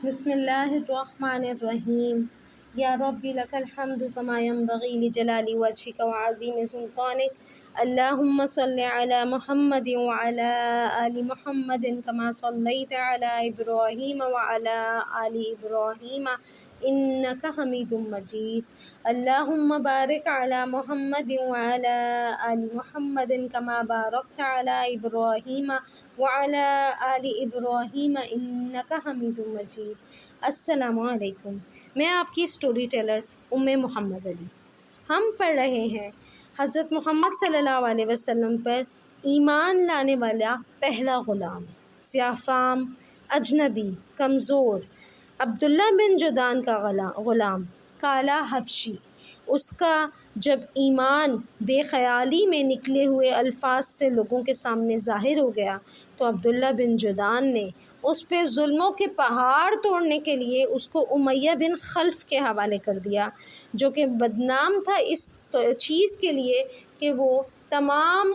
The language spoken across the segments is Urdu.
بسم اللہ الرحمن الرحیم یا رب لک الحمد کما ینبغی لجلال وجهک وعظیم سلطانک اللہم صل علی محمد وعلی آل محمد کما صلیت علی ابراہیم وعلی آل ابراہیم انک حمید مجید اللہم بارک علی محمد وعلی آل محمد کما بارکت علی ابراہیم وعلی آل ابراہیم انک حمید مجید۔ السلام علیکم، میں آپ کی اسٹوری ٹیلر محمد علی۔ ہم پڑھ رہے ہیں حضرت محمد صلی اللہ علیہ وسلم پر ایمان لانے والا پہلا غلام، سیاہ فام، اجنبی، کمزور، عبداللہ بن جدعان کا غلام، کالا حبشی۔ اس کا جب ایمان بے خیالی میں نکلے ہوئے الفاظ سے لوگوں کے سامنے ظاہر ہو گیا تو عبداللہ بن جدعان نے اس پہ ظلموں کے پہاڑ توڑنے کے لیے اس کو امیہ بن خلف کے حوالے کر دیا، جو کہ بدنام تھا اس چیز کے لیے کہ وہ تمام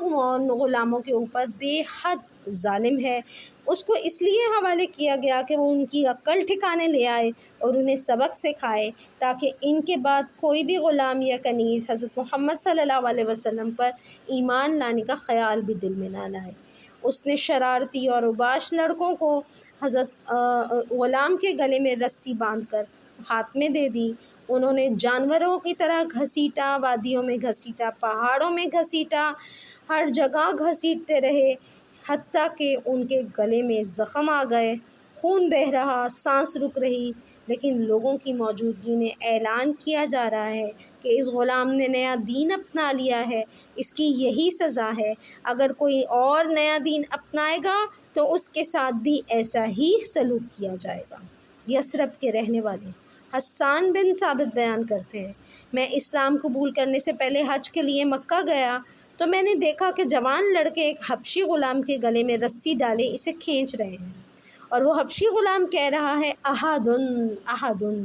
غلاموں کے اوپر بے حد ظالم ہے۔ اس کو اس لیے حوالے کیا گیا کہ وہ ان کی عقل ٹھکانے لے آئے اور انہیں سبق سکھائے، تاکہ ان کے بعد کوئی بھی غلام یا کنیز حضرت محمد صلی اللہ علیہ وسلم پر ایمان لانے کا خیال بھی دل میں نہ لائے۔ اس نے شرارتی اور اوباش لڑکوں کو حضرت غلام کے گلے میں رسی باندھ کر ہاتھ میں دے دی۔ انہوں نے جانوروں کی طرح گھسیٹا، وادیوں میں گھسیٹا، پہاڑوں میں گھسیٹا، ہر جگہ گھسیٹتے رہے، حتیٰ کہ ان کے گلے میں زخم آ گئے، خون بہہ رہا، سانس رک رہی۔ لیکن لوگوں کی موجودگی میں اعلان کیا جا رہا ہے کہ اس غلام نے نیا دین اپنا لیا ہے، اس کی یہی سزا ہے، اگر کوئی اور نیا دین اپنائے گا تو اس کے ساتھ بھی ایسا ہی سلوک کیا جائے گا۔ یثرب کے رہنے والے حسان بن ثابت بیان کرتے ہیں، میں اسلام قبول کرنے سے پہلے حج کے لیے مکہ گیا تو میں نے دیکھا کہ جوان لڑکے ایک حبشی غلام کے گلے میں رسی ڈالے اسے کھینچ رہے ہیں، اور وہ حبشی غلام کہہ رہا ہے احدن احدن،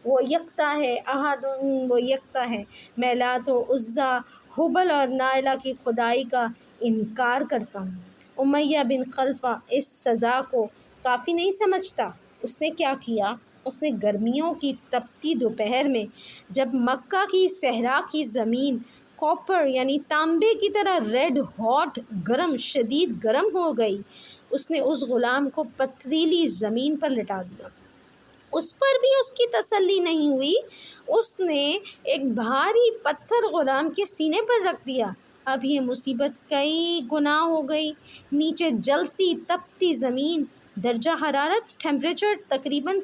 وہ یکتا ہے، احدن وہ یکتا ہے، میں لات و عزیٰ، ہبل اور نائلہ کی خدائی کا انکار کرتا ہوں۔ امیہ بن خلفہ اس سزا کو کافی نہیں سمجھتا۔ اس نے کیا کیا؟ اس نے گرمیوں کی تپتی دوپہر میں جب مکہ کی صحرا کی زمین کوپر یعنی تانبے کی طرح ریڈ ہاٹ گرم، شدید گرم ہو گئی، اس نے اس غلام کو پتھریلی زمین پر لٹا دیا۔ اس پر بھی اس کی تسلی نہیں ہوئی، اس نے ایک بھاری پتھر غلام کے سینے پر رکھ دیا۔ اب یہ مصیبت کئی گنا ہو گئی، نیچے جلتی تپتی زمین، درجہ حرارت ٹیمپریچر تقریباً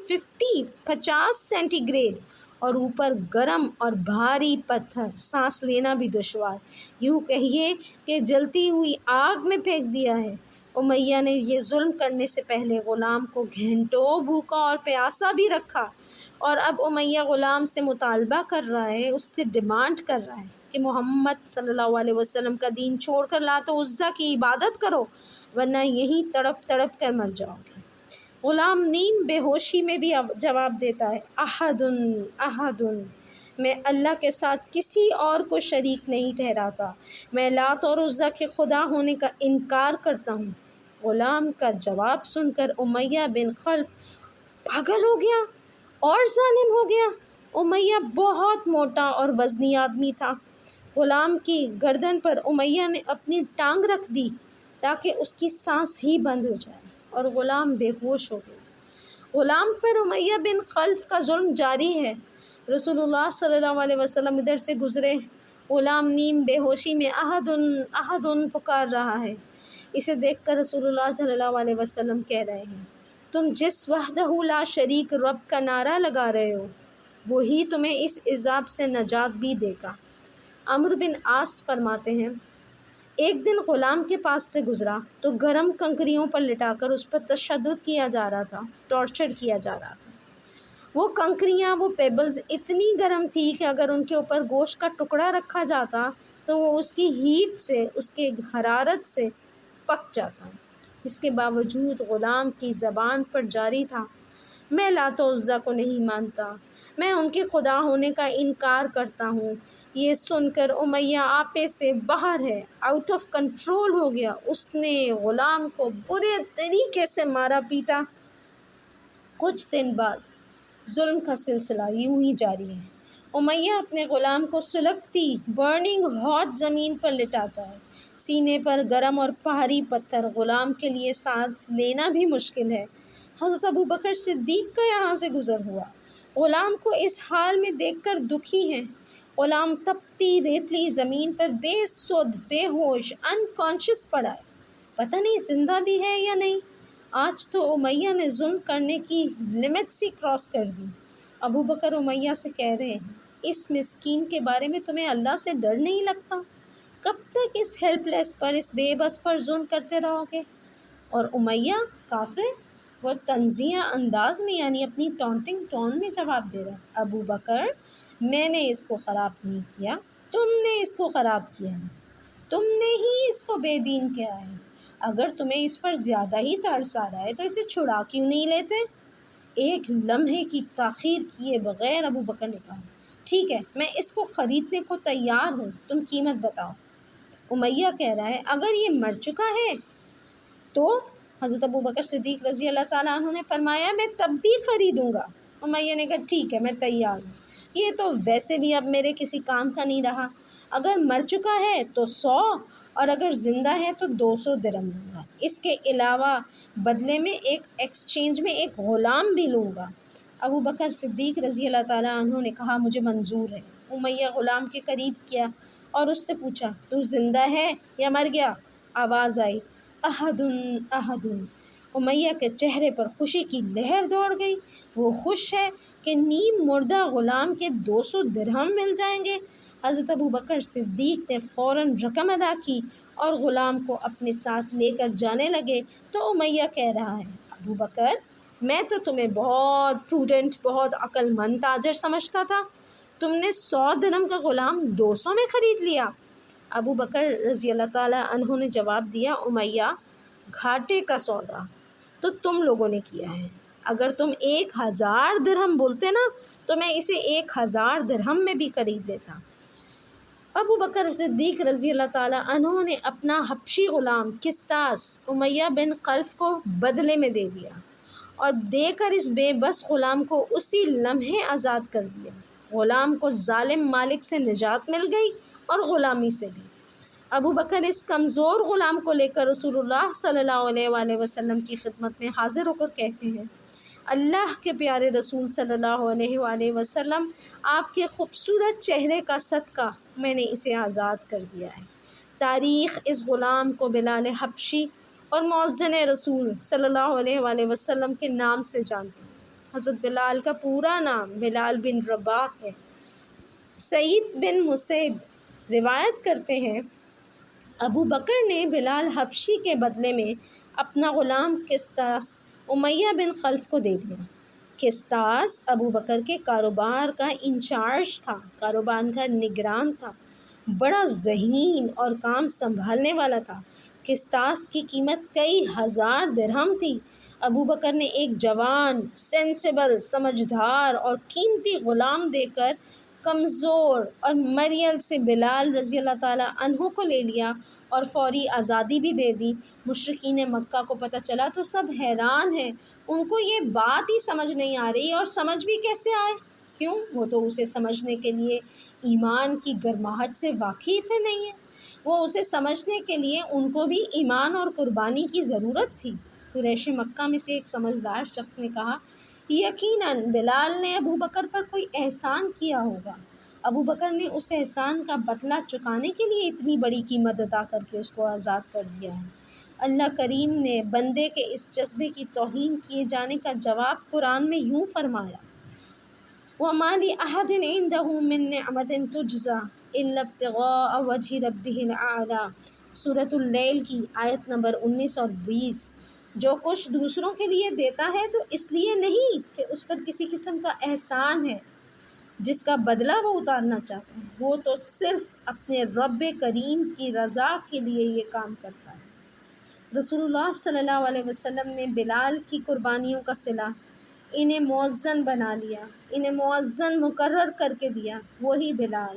50 سینٹی گریڈ، اور اوپر گرم اور بھاری پتھر، سانس لینا بھی دشوار، یوں کہیے کہ جلتی ہوئی آگ میں پھینک دیا ہے۔ امیہ نے یہ ظلم کرنے سے پہلے غلام کو گھنٹوں بھوکا اور پیاسا بھی رکھا، اور اب امیہ غلام سے مطالبہ کر رہا ہے، اس سے ڈیمانڈ کر رہا ہے کہ محمد صلی اللہ علیہ وسلم کا دین چھوڑ کر لات و عزیٰ کی عبادت کرو، ورنہ یہیں تڑپ تڑپ کر مر جاؤ گے۔ غلام نیم بے ہوشی میں بھی جواب دیتا ہے احدن احدن، میں اللہ کے ساتھ کسی اور کو شریک نہیں ٹھہراتا، میں لات اور عزیٰ کے خدا ہونے کا انکار کرتا ہوں۔ غلام کا جواب سن کر امیہ بن خلف پاگل ہو گیا اور ظالم ہو گیا۔ امیہ بہت موٹا اور وزنی آدمی تھا۔ غلام کی گردن پر امیہ نے اپنی ٹانگ رکھ دی تاکہ اس کی سانس ہی بند ہو جائے، اور غلام بے ہوش ہو گیا۔ غلام پر امیہ بن خلف کا ظلم جاری ہے۔ رسول اللہ صلی اللہ علیہ وسلم ادھر سے گزرے، غلام نیم بے ہوشی میں احدن احدن پکار رہا ہے۔ اسے دیکھ کر رسول اللہ صلی اللہ علیہ وسلم کہہ رہے ہیں، تم جس وحدہ لا شریک رب کا نعرہ لگا رہے ہو، وہی تمہیں اس عذاب سے نجات بھی دے گا۔ عمرو بن عاص فرماتے ہیں، ایک دن غلام کے پاس سے گزرا تو گرم کنکریوں پر لٹا کر اس پر تشدد کیا جا رہا تھا، ٹارچر کیا جا رہا تھا۔ وہ کنکریاں، وہ پیبلز اتنی گرم تھی کہ اگر ان کے اوپر گوشت کا ٹکڑا رکھا جاتا تو وہ اس کی ہیٹ سے، اس کے حرارت سے پک جاتا۔ اس کے باوجود غلام کی زبان پر جاری تھا، میں لات و عزیٰ کو نہیں مانتا، میں ان کے خدا ہونے کا انکار کرتا ہوں۔ یہ سن کر امیہ آپے سے باہر ہے، آؤٹ آف کنٹرول ہو گیا۔ اس نے غلام کو برے طریقے سے مارا پیٹا، کچھ دن بعد ظلم کا سلسلہ یوں ہی جاری ہے۔ امیہ اپنے غلام کو سلگتی برننگ ہاٹ زمین پر لٹاتا ہے، سینے پر گرم اور پہاڑی پتھر، غلام کے لیے سانس لینا بھی مشکل ہے۔ حضرت ابوبکر صدیق کا یہاں سے گزر ہوا، غلام کو اس حال میں دیکھ کر دکھی ہیں۔ غلام تپتی ریتلی زمین پر بے سدھ، بے ہوش، انکانشیس پڑا ہے، پتہ نہیں زندہ بھی ہے یا نہیں۔ آج تو امیہ نے ظلم کرنے کی لمٹس ہی کراس کر دی۔ ابوبکر امیہ سے کہہ رہے ہیں، اس مسکین کے بارے میں تمہیں اللہ سے ڈر نہیں لگتا؟ کب تک اس ہیلپ لیس پر، اس بے بس پر ظلم کرتے رہو گے؟ اور امیہ کافر، وہ تنزیہ انداز میں یعنی اپنی ٹانٹنگ ٹون میں جواب دے رہا ہے، ابوبکر میں نے اس کو خراب نہیں کیا، تم نے اس کو خراب کیا ہے، تم نے ہی اس کو بے دین کیا ہے۔ اگر تمہیں اس پر زیادہ ہی ترس آ رہا ہے تو اسے چھڑا کیوں نہیں لیتے؟ ایک لمحے کی تاخیر کیے بغیر ابوبکر نے کہا، ٹھیک ہے میں اس کو خریدنے کو تیار ہوں، تم قیمت بتاؤ۔ امیہ کہہ رہا ہے، اگر یہ مر چکا ہے تو حضرت ابوبکر صدیق رضی اللہ تعالیٰ عنہ نے فرمایا میں تب بھی خریدوں گا۔ امیہ نے کہا ٹھیک ہے میں تیار ہوں، یہ تو ویسے بھی اب میرے کسی کام کا نہیں رہا، اگر مر چکا ہے تو 100 اور اگر زندہ ہے تو 200 درہم لوں گا، اس کے علاوہ بدلے میں ایک ایکسچینج میں ایک غلام بھی لوں گا۔ ابوبکر صدیق رضی اللہ تعالیٰ عنہ نے کہا مجھے منظور ہے۔ امیہ غلام کے قریب کیا اور اس سے پوچھا، تو زندہ ہے یا مر گیا؟ آواز آئی، احدن احدن۔ امیہ کے چہرے پر خوشی کی لہر دوڑ گئی، وہ خوش ہے کہ نیم مردہ غلام کے 200 درہم مل جائیں گے۔ حضرت ابوبکر صدیق نے فوراً رقم ادا کی اور غلام کو اپنے ساتھ لے کر جانے لگے تو امیہ کہہ رہا ہے، ابوبکر میں تو تمہیں بہت پروڈنٹ، بہت عقل مند تاجر سمجھتا تھا، تم نے 100 درہم کا غلام 200 میں خرید لیا۔ ابوبکر رضی اللہ تعالیٰ عنہ نے جواب دیا، امیہ گھاٹے کا سودا تو تم لوگوں نے کیا ہے، اگر تم 1000 درہم بولتے نا تو میں اسے 1000 درہم میں بھی خرید لیتا۔ ابوبکر صدیق رضی اللہ تعالیٰ عنہ نے اپنا حبشی غلام کسطاس امیہ بن خلف کو بدلے میں دے دیا اور دے کر اس بے بس غلام کو اسی لمحے آزاد کر دیا۔ غلام کو ظالم مالک سے نجات مل گئی اور غلامی سے بھی۔ ابوبکر اس کمزور غلام کو لے کر رسول اللہ صلی اللہ علیہ وآلہ وسلم کی خدمت میں حاضر ہو کر کہتے ہیں، اللہ کے پیارے رسول صلی اللہ علیہ وآلہ وسلم، آپ کے خوبصورت چہرے کا صدقہ میں نے اسے آزاد کر دیا ہے۔ تاریخ اس غلام کو بلال حبشی اور مؤذن رسول صلی اللہ علیہ وآلہ وسلم کے نام سے جانتی ہے۔ حضرت بلال کا پورا نام بلال بن رباح ہے۔ سعید بن مسیب روایت کرتے ہیں، ابوبکر نے بلال حبشی کے بدلے میں اپنا غلام کسطاس امیہ بن خلف کو دے دیا۔ کسطاس ابوبکر کے کاروبار کا انچارج تھا، کاروبار کا نگران تھا، بڑا ذہین اور کام سنبھالنے والا تھا۔ کسطاس کی قیمت کئی ہزار درہم تھی۔ ابوبکر نے ایک جوان، سینسیبل، سمجھدار اور قیمتی غلام دے کر کمزور اور مریل سے بلال رضی اللہ تعالیٰ عنہ کو لے لیا اور فوری آزادی بھی دے دی۔ مشرکین مکہ کو پتہ چلا تو سب حیران ہیں، ان کو یہ بات ہی سمجھ نہیں آ رہی، اور سمجھ بھی کیسے آئے؟ کیوں؟ وہ تو اسے سمجھنے کے لیے ایمان کی گرماہٹ سے واقف ہی نہیں ہے۔ وہ اسے سمجھنے کے لیے ان کو بھی ایمان اور قربانی کی ضرورت تھی۔ قریش مکہ میں سے ایک سمجھدار شخص نے کہا، یقیناً بلال نے ابوبکر پر کوئی احسان کیا ہوگا، ابوبکر نے اس احسان کا بدلہ چکانے کے لیے اتنی بڑی قیمت ادا کر کے اس کو آزاد کر دیا ہے۔ اللہ کریم نے بندے کے اس جذبے کی توہین کیے جانے کا جواب قرآن میں یوں فرمایا، وَمَا لِأَحَدٍ عِندَهُ مِن نِعْمَةٍ تُجْزَىٰ إِلَّا ابْتِغَاءَ وَجْهِ رَبِّهِ الْأَعْلَىٰ۔ سورۃ اللیل کی آیت نمبر 19 اور 20۔ جو کچھ دوسروں کے لیے دیتا ہے تو اس لیے نہیں کہ اس پر کسی قسم کا احسان ہے جس کا بدلہ وہ اتارنا چاہتا ہے، وہ تو صرف اپنے رب کریم کی رضا کے لیے یہ کام کرتا ہے۔ رسول اللہ صلی اللہ علیہ وسلم نے بلال کی قربانیوں کا صلہ انہیں مؤذن بنا لیا، انہیں مؤذن مقرر کر کے دیا۔ وہی بلال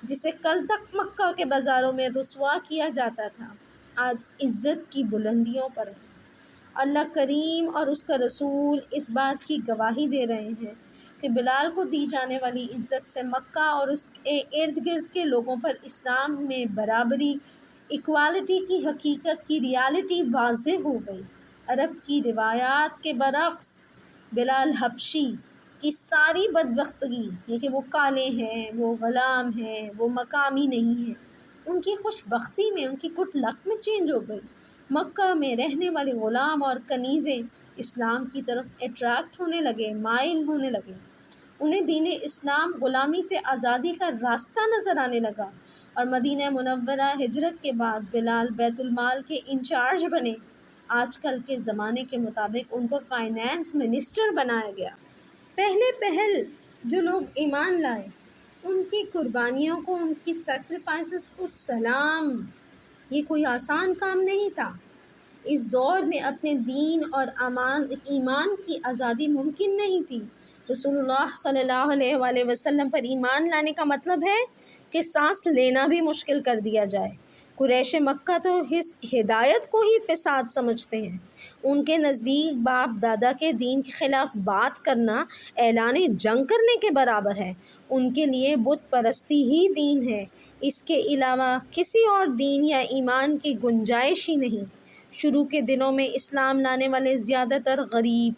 جسے کل تک مکہ کے بازاروں میں رسوا کیا جاتا تھا، آج عزت کی بلندیوں پر ہے۔ اللہ کریم اور اس کا رسول اس بات کی گواہی دے رہے ہیں کہ بلال کو دی جانے والی عزت سے مکہ اور اس کے ارد گرد کے لوگوں پر اسلام میں برابری، ایکوالٹی کی حقیقت کی ریالٹی واضح ہو گئی۔ عرب کی روایات کے برعکس بلال حبشی کی ساری بدبختگی، یہ کہ وہ کالے ہیں، وہ غلام ہیں، وہ مقامی نہیں ہیں، ان کی خوش بختی میں، ان کی گڈ لک میں چینج ہو گئی۔ مکہ میں رہنے والے غلام اور کنیزیں اسلام کی طرف اٹریکٹ ہونے لگے، مائل ہونے لگے۔ انہیں دین اسلام غلامی سے آزادی کا راستہ نظر آنے لگا، اور مدینہ منورہ ہجرت کے بعد بلال بیت المال کے انچارج بنے۔ آج کل کے زمانے کے مطابق ان کو فائنانس منسٹر بنایا گیا۔ پہلے پہل جو لوگ ایمان لائے، ان کی قربانیوں کو، ان کی سیکریفائسز کو سلام۔ یہ کوئی آسان کام نہیں تھا۔ اس دور میں اپنے دین اور ایمان کی آزادی ممکن نہیں تھی۔ رسول اللہ صلی اللہ علیہ وآلہ وسلم پر ایمان لانے کا مطلب ہے کہ سانس لینا بھی مشکل کر دیا جائے۔ قریش مکہ تو اس ہدایت کو ہی فساد سمجھتے ہیں۔ ان کے نزدیک باپ دادا کے دین کے خلاف بات کرنا اعلان جنگ کرنے کے برابر ہے۔ ان کے لیے بت پرستی ہی دین ہے، اس کے علاوہ کسی اور دین یا ایمان کی گنجائش ہی نہیں۔ شروع کے دنوں میں اسلام لانے والے زیادہ تر غریب،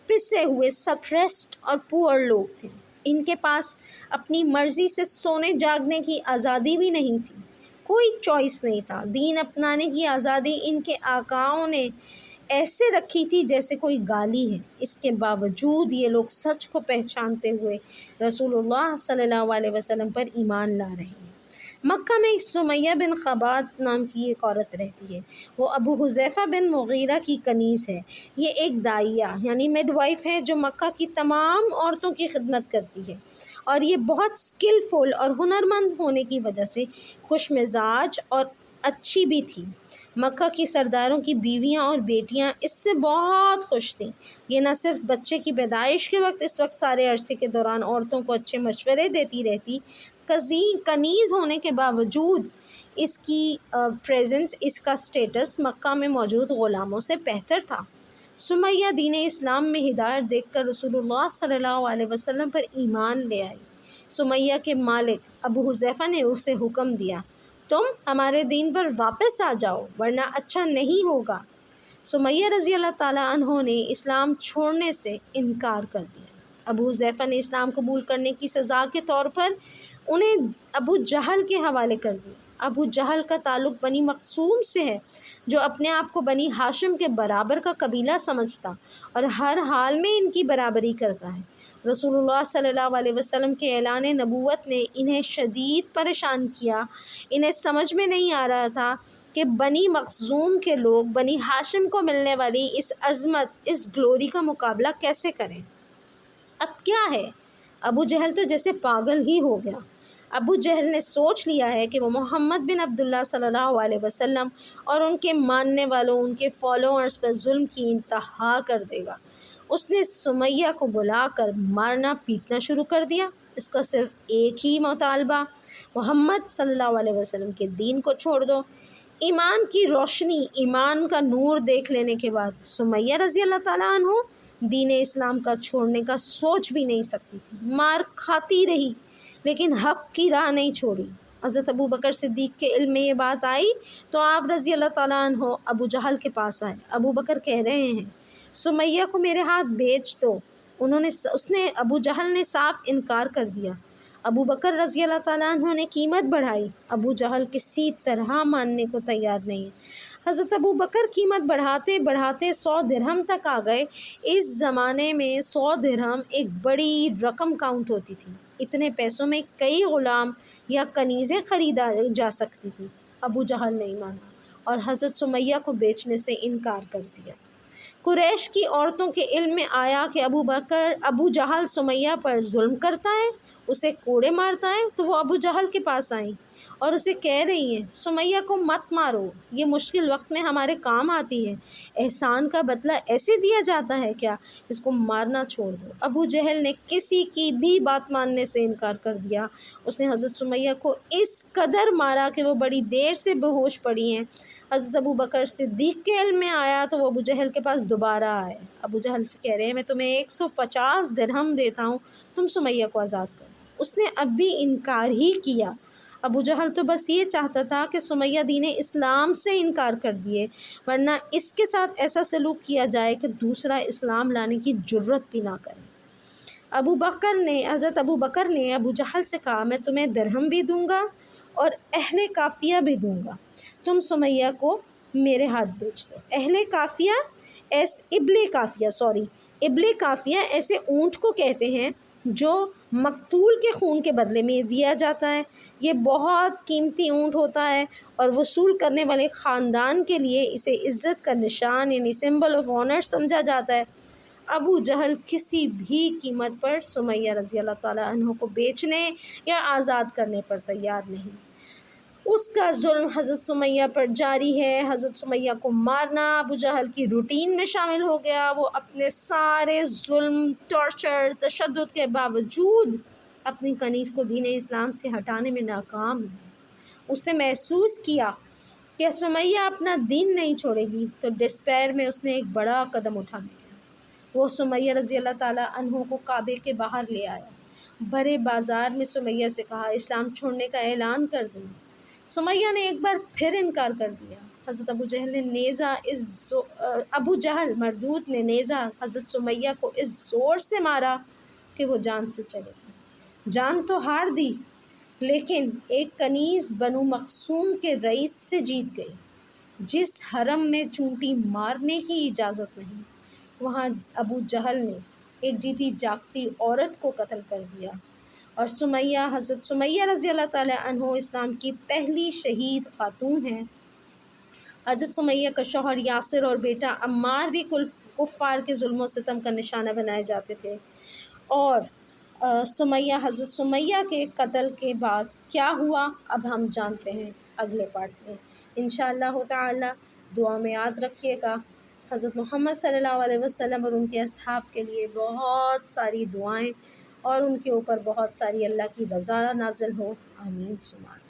پسے ہوئے، سپریسڈ اور پور لوگ تھے۔ ان کے پاس اپنی مرضی سے سونے جاگنے کی آزادی بھی نہیں تھی، کوئی چوائس نہیں تھا۔ دین اپنانے کی آزادی ان کے آقاؤں نے ایسے رکھی تھی جیسے کوئی گالی ہے۔ اس کے باوجود یہ لوگ سچ کو پہچانتے ہوئے رسول اللہ صلی اللہ علیہ وسلم پر ایمان لا رہے ہیں۔ مکہ میں سمیہ بن خبات نام کی ایک عورت رہتی ہے۔ وہ ابو حذیفہ بن مغیرہ کی کنیز ہے۔ یہ ایک داعیہ یعنی مڈ وائف ہے جو مکہ کی تمام عورتوں کی خدمت کرتی ہے، اور یہ بہت سکلفل اور ہنرمند ہونے کی وجہ سے خوش مزاج اور اچھی بھی تھی۔ مکہ کی سرداروں کی بیویاں اور بیٹیاں اس سے بہت خوش تھیں۔ یہ نہ صرف بچے کی پیدائش کے وقت، اس وقت سارے عرصے کے دوران عورتوں کو اچھے مشورے دیتی رہتی، کنیز ہونے کے باوجود اس کی پریزنس، اس کا سٹیٹس مکہ میں موجود غلاموں سے بہتر تھا۔ سمیہ دین اسلام میں ہدایت دیکھ کر رسول اللہ صلی اللہ علیہ وسلم پر ایمان لے آئی۔ سمیہ کے مالک ابو حذیفہ نے اسے حکم دیا، تم ہمارے دین پر واپس آ جاؤ ورنہ اچھا نہیں ہوگا۔ سمیہ رضی اللہ تعالیٰ عنہ نے اسلام چھوڑنے سے انکار کر دیا۔ ابو حذیفہ نے اسلام قبول کرنے کی سزا کے طور پر انہیں ابو جہل کے حوالے کر دیا۔ ابو جہل کا تعلق بنی مخزوم سے ہے، جو اپنے آپ کو بنی ہاشم کے برابر کا قبیلہ سمجھتا اور ہر حال میں ان کی برابری کرتا ہے۔ رسول اللہ صلی اللہ علیہ وسلم کے اعلان نبوت نے انہیں شدید پریشان کیا۔ انہیں سمجھ میں نہیں آ رہا تھا کہ بنی مخزوم کے لوگ بنی ہاشم کو ملنے والی اس عظمت، اس گلوری کا مقابلہ کیسے کریں۔ اب کیا ہے، ابو جہل تو جیسے پاگل ہی ہو گیا۔ ابو جہل نے سوچ لیا ہے کہ وہ محمد بن عبداللہ صلی اللہ علیہ وسلم اور ان کے ماننے والوں، ان کے فالوورز پر ظلم کی انتہا کر دے گا۔ اس نے سمیہ کو بلا کر مارنا پیٹنا شروع کر دیا۔ اس کا صرف ایک ہی مطالبہ، محمد صلی اللہ علیہ وسلم کے دین کو چھوڑ دو۔ ایمان کی روشنی، ایمان کا نور دیکھ لینے کے بعد سمیہ رضی اللہ تعالیٰ عنہ دین اسلام کا چھوڑنے کا سوچ بھی نہیں سکتی تھی۔ مار کھاتی رہی لیکن حق کی راہ نہیں چھوڑی۔ حضرت ابو بکر صدیق کے علم میں یہ بات آئی تو آپ رضی اللہ تعالیٰ عنہ ابو جہل کے پاس آئے۔ ابو بکر کہہ رہے ہیں، سمیہ کو میرے ہاتھ بیچ دو۔ ابو جہل نے صاف انکار کر دیا۔ ابو بکر رضی اللہ تعالیٰ عنہ نے قیمت بڑھائی۔ ابو جہل کسی طرح ماننے کو تیار نہیں ہے۔ حضرت ابو بکر قیمت بڑھاتے بڑھاتے 100 درہم تک آ گئے۔ اس زمانے میں 100 درہم ایک بڑی رقم کاؤنٹ ہوتی تھی۔ اتنے پیسوں میں کئی غلام یا کنیزیں خریدا جا سکتی تھی۔ ابو جہل نہیں مانا اور حضرت سمیہ کو بیچنے سے انکار کر دیا۔ قریش کی عورتوں کے علم میں آیا کہ ابو جہل سمیہ پر ظلم کرتا ہے، اسے کوڑے مارتا ہے، تو وہ ابو جہل کے پاس آئیں اور اسے کہہ رہی ہیں، سمیہ کو مت مارو، یہ مشکل وقت میں ہمارے کام آتی ہے۔ احسان کا بدلہ ایسے دیا جاتا ہے کیا؟ اس کو مارنا چھوڑ دو۔ ابو جہل نے کسی کی بھی بات ماننے سے انکار کر دیا۔ اس نے حضرت سمیہ کو اس قدر مارا کہ وہ بڑی دیر سے بے ہوش پڑی ہیں۔ حضرت ابو بکر صدیق کے علم میں آیا تو وہ ابو جہل کے پاس دوبارہ آئے، ابو جہل سے کہہ رہے ہیں میں تمہیں 150 درہم دیتا ہوں، تم سمیہ کو آزاد کرو۔ اس نے اب بھی انکار ہی کیا۔ ابو جہل تو بس یہ چاہتا تھا کہ سمیہ دین اسلام سے انکار کر دیے، ورنہ اس کے ساتھ ایسا سلوک کیا جائے کہ دوسرا اسلام لانے کی جرت بھی نہ کرے۔ حضرت ابو بکر نے ابو جہل سے کہا میں تمہیں درہم بھی دوں گا اور اہل قافیہ بھی دوں گا، تم سمیہ کو میرے ہاتھ بیچ دو۔ ابل قافیہ ایسے اونٹ کو کہتے ہیں جو مقتول کے خون کے بدلے میں دیا جاتا ہے۔ یہ بہت قیمتی اونٹ ہوتا ہے اور وصول کرنے والے خاندان کے لیے اسے عزت کا نشان یعنی سمبل آف آنر سمجھا جاتا ہے۔ ابو جہل کسی بھی قیمت پر سمیہ رضی اللہ تعالیٰ عنہ کو بیچنے یا آزاد کرنے پر تیار نہیں۔ اس کا ظلم حضرت سمیہ پر جاری ہے، حضرت سمیہ کو مارنا ابو جہل کی روٹین میں شامل ہو گیا۔ وہ اپنے سارے ظلم، ٹارچر، تشدد کے باوجود اپنی کنیز کو دین اسلام سے ہٹانے میں ناکام ہوئی۔ اس نے محسوس کیا کہ سمیہ اپنا دین نہیں چھوڑے گی تو ڈسپیر میں اس نے ایک بڑا قدم اٹھا دیا۔ وہ سمیہ رضی اللہ تعالیٰ عنہ کو کعبے کے باہر لے آیا، بڑے بازار میں سمیہ سے کہا اسلام چھوڑنے کا اعلان کر دوں۔ سمیہ نے ایک بار پھر انکار کر دیا۔ حضرت ابو جہل مردود نے نیزہ حضرت سمیہ کو اس زور سے مارا کہ وہ جان سے چلے گئی۔ جان تو ہار دی لیکن ایک کنیز بنو مخزوم کے رئیس سے جیت گئی، جس حرم میں چونٹی مارنے کی اجازت نہیں، وہاں ابو جہل نے ایک جیتی جاگتی عورت کو قتل کر دیا۔ اور حضرت سمیہ رضی اللہ تعالیٰ عنہ اسلام کی پہلی شہید خاتون ہیں۔ حضرت سمیہ کا شوہر یاسر اور بیٹا عمار بھی کفار کے ظلم و ستم کا نشانہ بنائے جاتے تھے۔ اور حضرت سمیہ کے قتل کے بعد کیا ہوا اب ہم جانتے ہیں اگلے پارٹ میں انشاءاللہ تعالی۔ دعا میں یاد رکھیے گا۔ حضرت محمد صلی اللہ علیہ وسلم اور ان کے اصحاب کے لیے بہت ساری دعائیں اور ان کے اوپر بہت ساری اللہ کی رضا نازل ہو، آمین ثم آمین۔